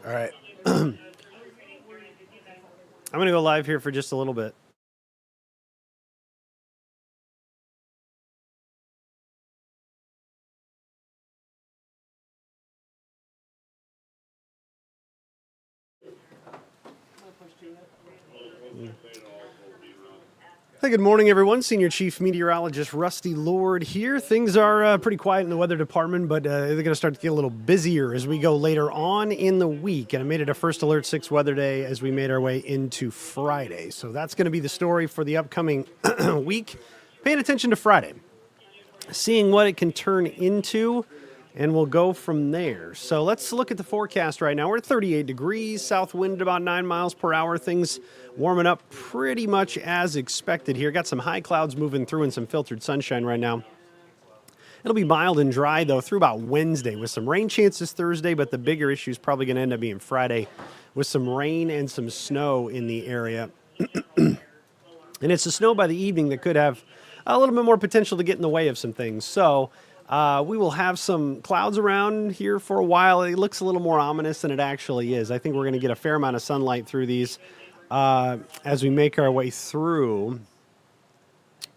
All right. I'm going to go live here for just a little bit. Hey, good morning, everyone. Senior Chief Meteorologist Rusty Lord here. Things are pretty quiet in the weather department, but they're going to start to get a little busier as we go later on in the week. And I made it a First Alert 6 weather day as we made our way into Friday. So that's going to be the story for the upcoming week. Paying attention to Friday, seeing what it can turn into, and we'll go from there. So let's look at the forecast right now. We're at 38 degrees, south wind at about 9 miles per hour. Things warming up pretty much as expected here. Got some high clouds moving through and some filtered sunshine right now. It'll be mild and dry, though, through about Wednesday with some rain chances Thursday, but the bigger issue is probably going to end up being Friday with some rain and some snow in the area. And it's the snow by the evening that could have a little bit more potential to get in the way of some things. So we will have some clouds around here for a while. It looks a little more ominous than it actually is. I think we're going to get a fair amount of sunlight through these as we make our way through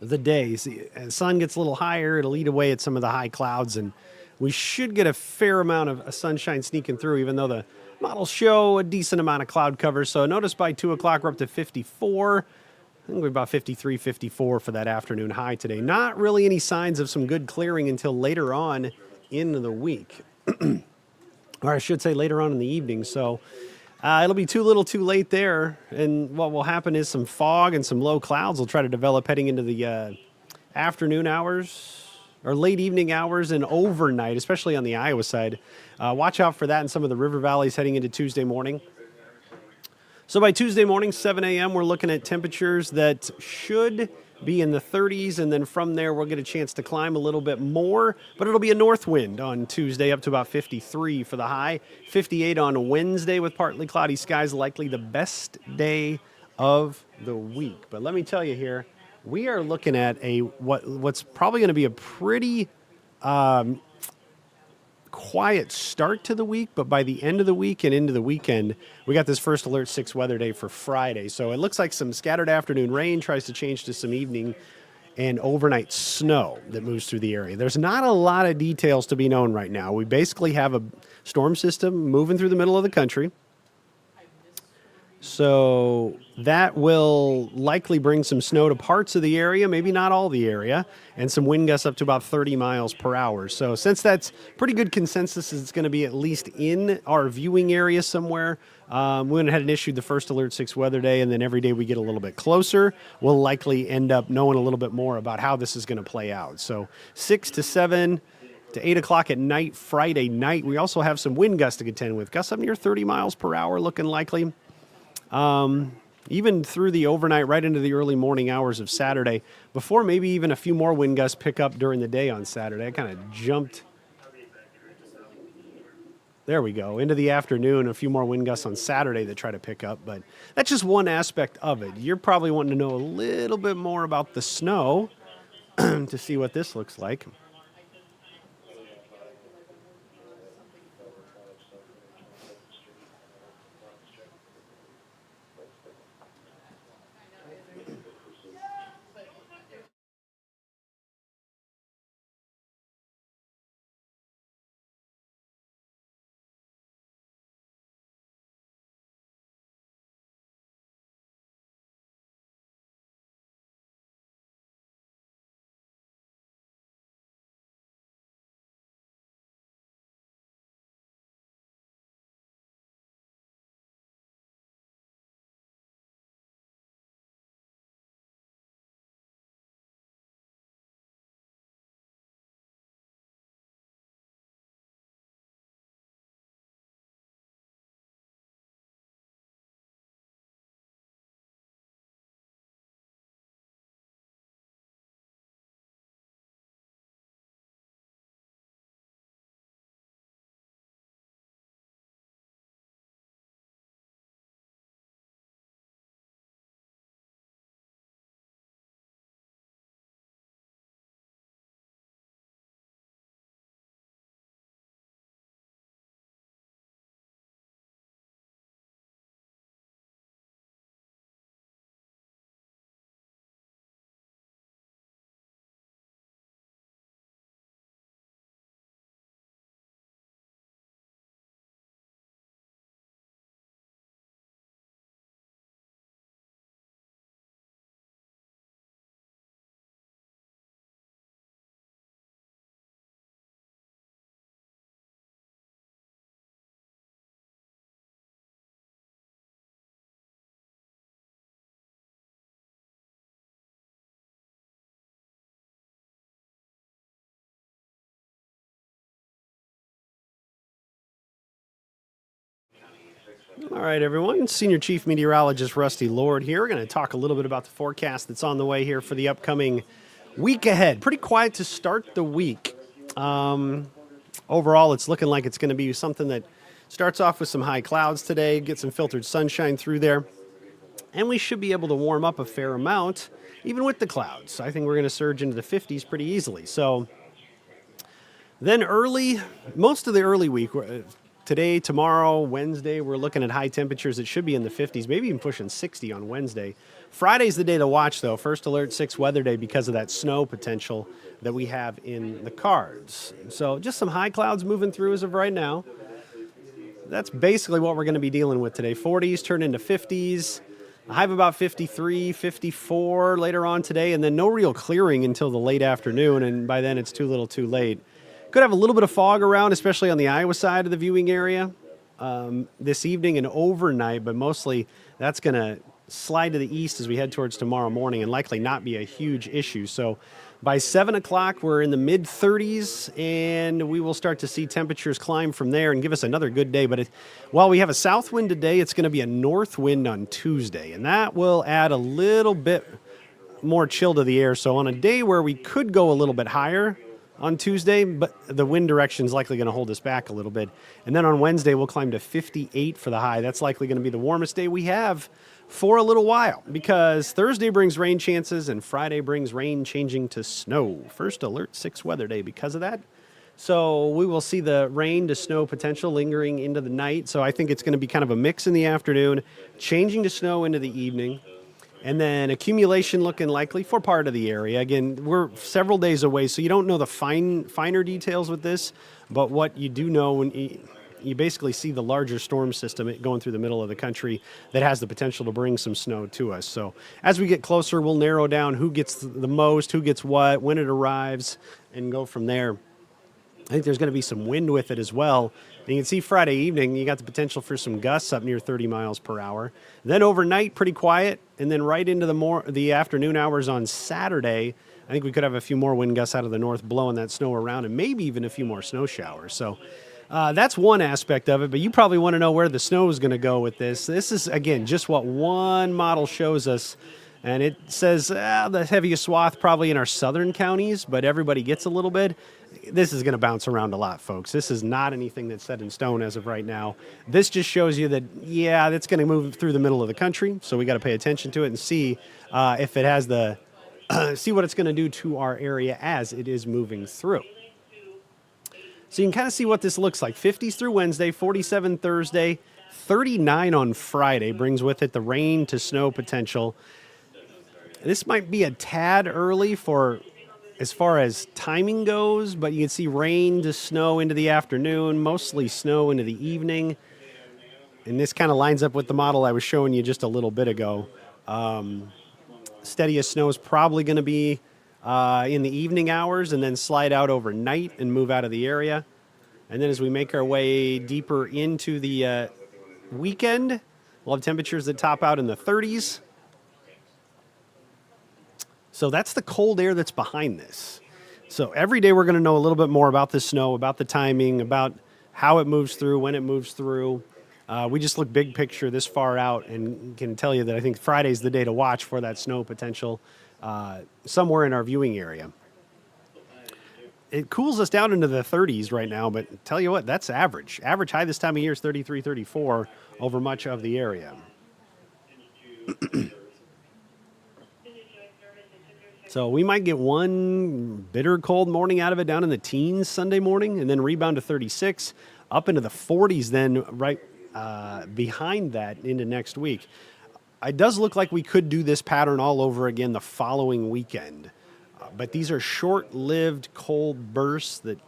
the days. As the sun gets a little higher, it'll eat away at some of the high clouds, and we should get a fair amount of sunshine sneaking through, even though the models show a decent amount of cloud cover. So notice by 2 o'clock, we're up to 54. I think we're about 53, 54 for that afternoon high today. Not really any signs of some good clearing until later on in the week. Or I should say later on in the evening. So it'll be too little too late there. And what will happen is some fog and some low clouds will try to develop heading into the afternoon hours or late evening hours and overnight, especially on the Iowa side. Watch out for that in some of the river valleys heading into Tuesday morning. So by Tuesday morning, 7 a.m., we're looking at temperatures that should be in the 30s, and then from there we'll get a chance to climb a little bit more, but it'll be a north wind on Tuesday up to about 53 for the high, 58 on Wednesday with partly cloudy skies, likely the best day of the week. But let me tell you here, we are looking at what's probably going to be a pretty quiet start to the week, but by the end of the week and into the weekend, we got this First Alert 6 weather day for Friday. So it looks like some scattered afternoon rain tries to change to some evening and overnight snow that moves through the area. There's not a lot of details to be known right now. We basically have a storm system moving through the middle of the country. So that will likely bring some snow to parts of the area, maybe not all the area, and some wind gusts up to about 30 miles per hour. So since that's pretty good consensus, it's going to be at least in our viewing area somewhere. We went ahead and issued the First Alert 6 weather day, and then every day we get a little bit closer, we'll likely end up knowing a little bit more about how this is going to play out. So 6 to 7 to 8 o'clock at night, Friday night, we also have some wind gusts to contend with. Gusts up near 30 miles per hour looking likely. Even through the overnight, right into the early morning hours of Saturday, before maybe even a few more wind gusts pick up during the day on Saturday. I kind of jumped. There we go. Into the afternoon, a few more wind gusts on Saturday that try to pick up, but that's just one aspect of it. You're probably wanting to know a little bit more about the snow to see what this looks like. All right, everyone. Senior Chief Meteorologist Rusty Lord here. We're going to talk a little bit about the forecast that's on the way here for the upcoming week ahead. Pretty quiet to start the week. Overall, it's looking like it's going to be something that starts off with some high clouds today, get some filtered sunshine through there, and we should be able to warm up a fair amount, even with the clouds. I think we're going to surge into the 50s pretty easily. So then most of the early week, today, tomorrow, Wednesday, we're looking at high temperatures that should be in the 50s, maybe even pushing 60 on Wednesday. Friday's the day to watch, though. First Alert 6 weather day because of that snow potential that we have in the cards. So just some high clouds moving through as of right now. That's basically what we're going to be dealing with today. 40s turn into 50s. A high of about 53, 54 later on today, and then no real clearing until the late afternoon, and by then it's too little too late. Could have a little bit of fog around, especially on the Iowa side of the viewing area this evening and overnight, but mostly that's going to slide to the east as we head towards tomorrow morning and likely not be a huge issue. So by 7 o'clock, we're in the mid-30s, and we will start to see temperatures climb from there and give us another good day. But while we have a south wind today, it's going to be a north wind on Tuesday, and that will add a little bit more chill to the air. So on a day where we could go a little bit higher on Tuesday, but the wind direction is likely going to hold us back a little bit. And then on Wednesday, we'll climb to 58 for the high. That's likely going to be the warmest day we have for a little while because Thursday brings rain chances and Friday brings rain changing to snow. First Alert 6 weather day because of that. So we will see the rain to snow potential lingering into the night. So I think it's going to be kind of a mix in the afternoon, changing to snow into the evening. And then accumulation looking likely for part of the area. Again, we're several days away, so you don't know the finer details with this. But what you do know when you basically see the larger storm system going through the middle of the country that has the potential to bring some snow to us. So as we get closer, we'll narrow down who gets the most, who gets what, when it arrives, and go from there. I think there's going to be some wind with it as well. And you can see Friday evening, you got the potential for some gusts up near 30 miles per hour. Then overnight, pretty quiet. And then right into the afternoon hours on Saturday, I think we could have a few more wind gusts out of the north blowing that snow around and maybe even a few more snow showers. So that's one aspect of it. But you probably want to know where the snow is going to go with this. This is, again, just what one model shows us. And it says the heaviest swath probably in our southern counties, but everybody gets a little bit. This is going to bounce around a lot, folks. This is not anything that's set in stone as of right now. This just shows you that, yeah, that's going to move through the middle of the country, so we got to pay attention to it and see if it has see what it's going to do to our area as it is moving through. So you can kind of see what this looks like. 50s through Wednesday, 47 Thursday, 39 on Friday brings with it the rain to snow potential. This might be a tad early for as far as timing goes, but you can see rain to snow into the afternoon, mostly snow into the evening. And this kind of lines up with the model I was showing you just a little bit ago. Steadiest snow is probably going to be in the evening hours and then slide out overnight and move out of the area. And then as we make our way deeper into the weekend, we'll have temperatures that top out in the 30s. So that's the cold air that's behind this. So every day we're going to know a little bit more about the snow, about the timing, about how it moves through, when it moves through. We just look big picture this far out and can tell you that I think Friday's the day to watch for that snow potential somewhere in our viewing area. It cools us down into the 30s right now, but tell you what, that's average. Average high this time of year is 33, 34 over much of the area. So we might get one bitter cold morning out of it down in the teens Sunday morning and then rebound to 36, up into the 40s then right behind that into next week. It does look like we could do this pattern all over again the following weekend. But these are short-lived cold bursts that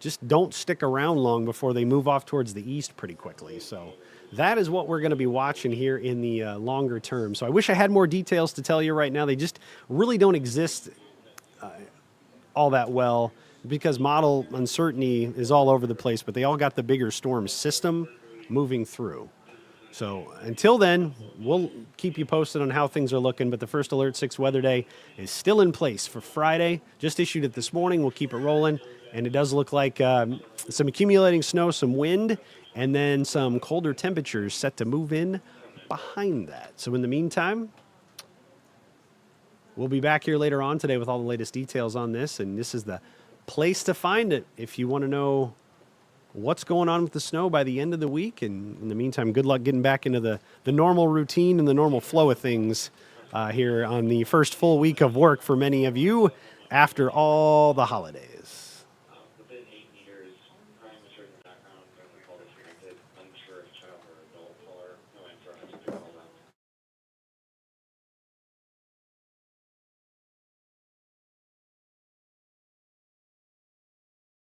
just don't stick around long before they move off towards the east pretty quickly. So that is what we're going to be watching here in the longer term. So I wish I had more details to tell you right now. They just really don't exist all that well because model uncertainty is all over the place, but they all got the bigger storm system moving through. So until then, we'll keep you posted on how things are looking, but the First Alert 6 weather day is still in place for Friday. Just issued it this morning. We'll keep it rolling, and it does look like some accumulating snow, some wind, and then some colder temperatures set to move in behind that. So in the meantime, we'll be back here later on today with all the latest details on this, and this is the place to find it if you want to know what's going on with the snow by the end of the week. And in the meantime, good luck getting back into the normal routine and the normal flow of things here on the first full week of work for many of you after all the holidays.